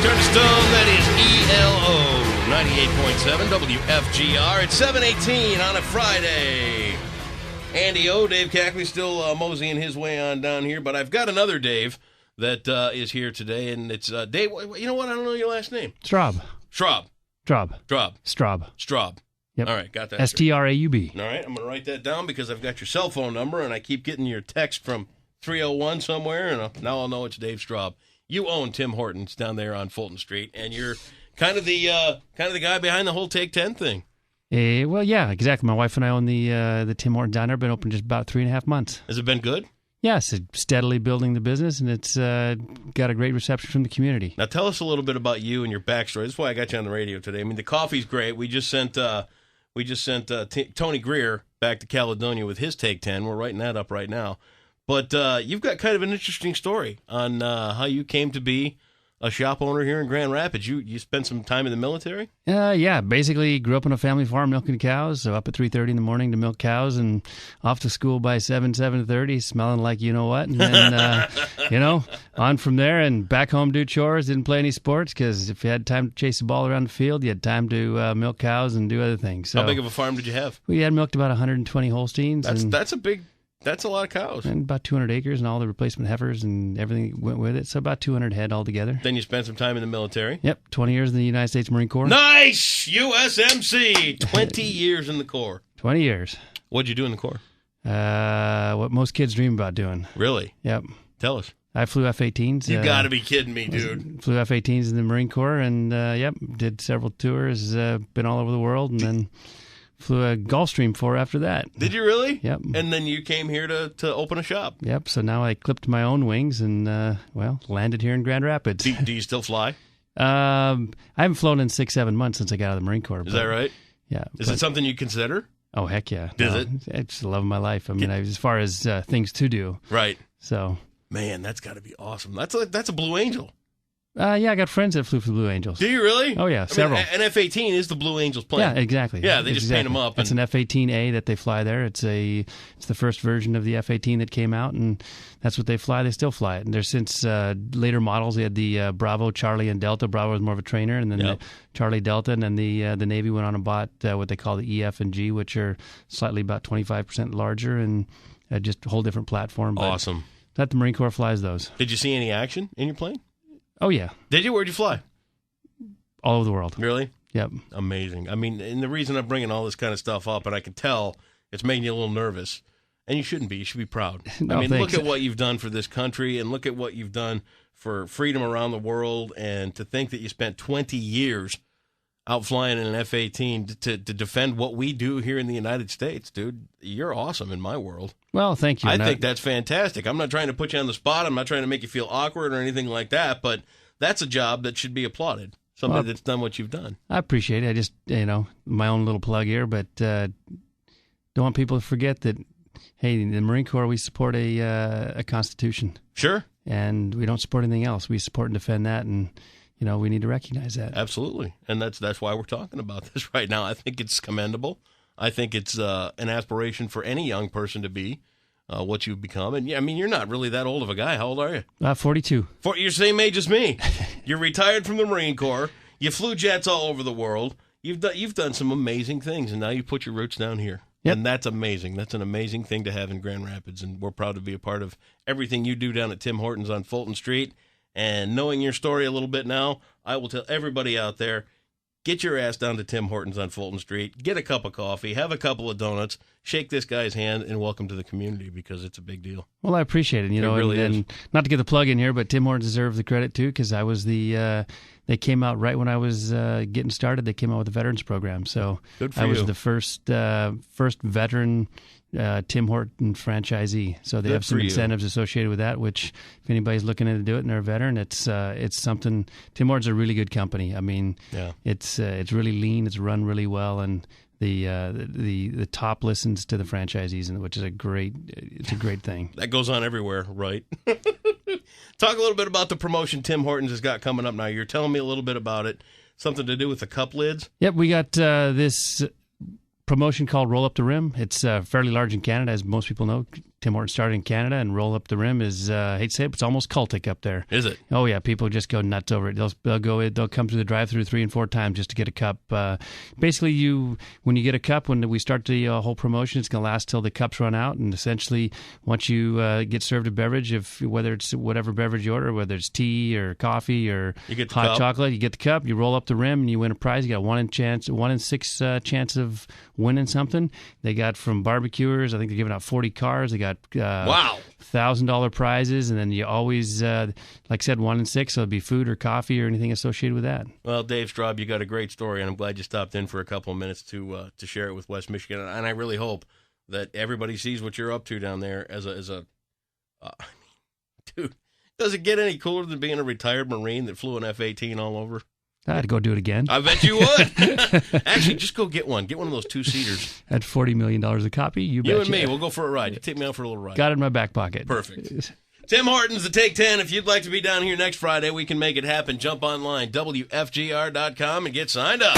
Turn to Stone, that is ELO 98.7 WFGR. It's 7:18 on a Friday. Andy O, Dave Cackley still moseying his way on down here, but I've got another Dave that is here today, and it's Dave. You know what? I don't know your last name. Straub. Straub. Yep. All right, got that. Straub. All right, I'm going to write that down because I've got your cell phone number, and I keep getting your text from 301 somewhere, and now I'll know it's Dave Straub. You own Tim Hortons down there on Fulton Street, and you're kind of the guy behind the whole Take 10 thing. Well, yeah, exactly. My wife and I own the Tim Horton diner. Been open just about 3.5 months. Has it been good? Yes, it's steadily building the business, and it's got a great reception from the community. Now, tell us a little bit about you and your backstory. That's why I got you on the radio today. I mean, the coffee's great. We just sent Tony Greer back to Caledonia with his Take 10. We're writing that up right now. But you've got kind of an interesting story on how you came to be a shop owner here in Grand Rapids. You spent some time in the military? Yeah, basically grew up on a family farm milking cows, so up at 3:30 in the morning to milk cows and off to school by 7:30, smelling like you-know-what. And then, on from there and back home do chores, didn't play any sports because if you had time to chase the ball around the field, you had time to milk cows and do other things. So how big of a farm did you have? We had milked about 120 Holsteins. That's a lot of cows. And about 200 acres and all the replacement heifers and everything that went with it. So about 200 head altogether. Then you spent some time in the military. Yep, 20 years in the United States Marine Corps. Nice! USMC! 20 years in the Corps. 20 years. What'd you do in the Corps? What most kids dream about doing. Really? Yep. Tell us. I flew F-18s. You got to be kidding me, dude. Flew F-18s in the Marine Corps and, did several tours, been all over the world, and then flew a Gulfstream 4 after that. Did you really? Yep. And then you came here to open a shop. Yep. So now I clipped my own wings and, landed here in Grand Rapids. Do you still fly? I haven't flown in 6-7 months since I got out of the Marine Corps. Is that right? Yeah. Is it something you consider? Oh, heck yeah. Is it? It's the love of my life. I mean, as far as things to do. Right. So. Man, that's got to be awesome. That's a Blue Angel. Yeah, I got friends that flew for the Blue Angels. Do you really? Oh, yeah, several. An F-18 is the Blue Angels plane. Yeah, exactly. Yeah, they just paint them up. It's an F-18A that they fly there. It's the first version of the F-18 that came out, and that's what they fly. They still fly it. And there's since later models. They had the Bravo, Charlie, and Delta. Bravo was more of a trainer, and then the Charlie, Delta, and then the Navy went on and bought what they call the EF and G, which are slightly about 25% larger and just a whole different platform. But awesome. That the Marine Corps flies those. Did you see any action in your plane? Oh, yeah. Did you? Where'd you fly? All over the world. Really? Yep. Amazing. I mean, and the reason I'm bringing all this kind of stuff up, and I can tell it's making you a little nervous, and you shouldn't be. You should be proud. No, I mean, thanks. Look at what you've done for this country, and look at what you've done for freedom around the world, and to think that you spent 20 years out flying in an F-18 to defend what we do here in the United States, dude. You're awesome in my world. Well, thank you. I think that's fantastic. I'm not trying to put you on the spot. I'm not trying to make you feel awkward or anything like that, but that's a job that should be applauded. Somebody that's done what you've done. I appreciate it. I just, my own little plug here, but don't want people to forget that, hey, in the Marine Corps, we support a Constitution. Sure. And we don't support anything else. We support and defend that, and we need to recognize that. Absolutely. And that's why we're talking about this right now. I think it's commendable. I think it's an aspiration for any young person to be what you've become. And, yeah, I mean, you're not really that old of a guy. How old are you? 42. You're the same age as me. You're retired from the Marine Corps. You flew jets all over the world. You've done some amazing things, and now you put your roots down here. Yep. And that's amazing. That's an amazing thing to have in Grand Rapids, and we're proud to be a part of everything you do down at Tim Hortons on Fulton Street. And knowing your story a little bit now, I will tell everybody out there, get your ass down to Tim Hortons on Fulton Street, get a cup of coffee, have a couple of donuts, shake this guy's hand, and welcome to the community because it's a big deal. Well, I appreciate it. And not to get the plug in here, but Tim Hortons deserves the credit too because I was they came out right when I was getting started. They came out with the veterans program, so I was the first veteran Tim Horton franchisee. So they have some incentives associated with that, which if anybody's looking to do it and they're a veteran, it's something. Tim Horton's a really good company. I mean, it's really lean, it's run really well, and the top listens to the franchisees, which is a great thing. That goes on everywhere, right? Talk a little bit about the promotion Tim Hortons has got coming up now. You're telling me a little bit about it. Something to do with the cup lids? Yep, we got this promotion called Roll Up the Rim. It's fairly large in Canada, as most people know. Tim Horton started in Canada, and roll up the rim is, I hate to say it, but it's almost cultic up there. Is it? Oh yeah, people just go nuts over it. They'll come through the drive-through 3 and 4 times just to get a cup. Basically, when you get a cup, when we start the whole promotion, it's going to last till the cups run out. And essentially, once you get served a beverage, whether it's whatever beverage you order, whether it's tea or coffee or hot chocolate, you get the cup, you roll up the rim, and you win a prize. You got 1 in 6 chance of winning something. They got from barbecuers, I think they're giving out 40 cars. They got $1,000 prizes, and then you always, like I said, 1 in 6. So it'll be food or coffee or anything associated with that. Well, Dave Straub, you got a great story, and I'm glad you stopped in for a couple of minutes to share it with West Michigan. And I really hope that everybody sees what you're up to down there as a dude. Does it get any cooler than being a retired Marine that flew an F-18 all over? I'd go do it again. I bet you would. Actually, just go get one. Get one of those 2-seaters. At $40 million a copy, you and me, we'll go for a ride. You take me out for a little ride. Got it in my back pocket. Perfect. Tim Horton's the Take 10. If you'd like to be down here next Friday, we can make it happen. Jump online, WFGR.com, and get signed up.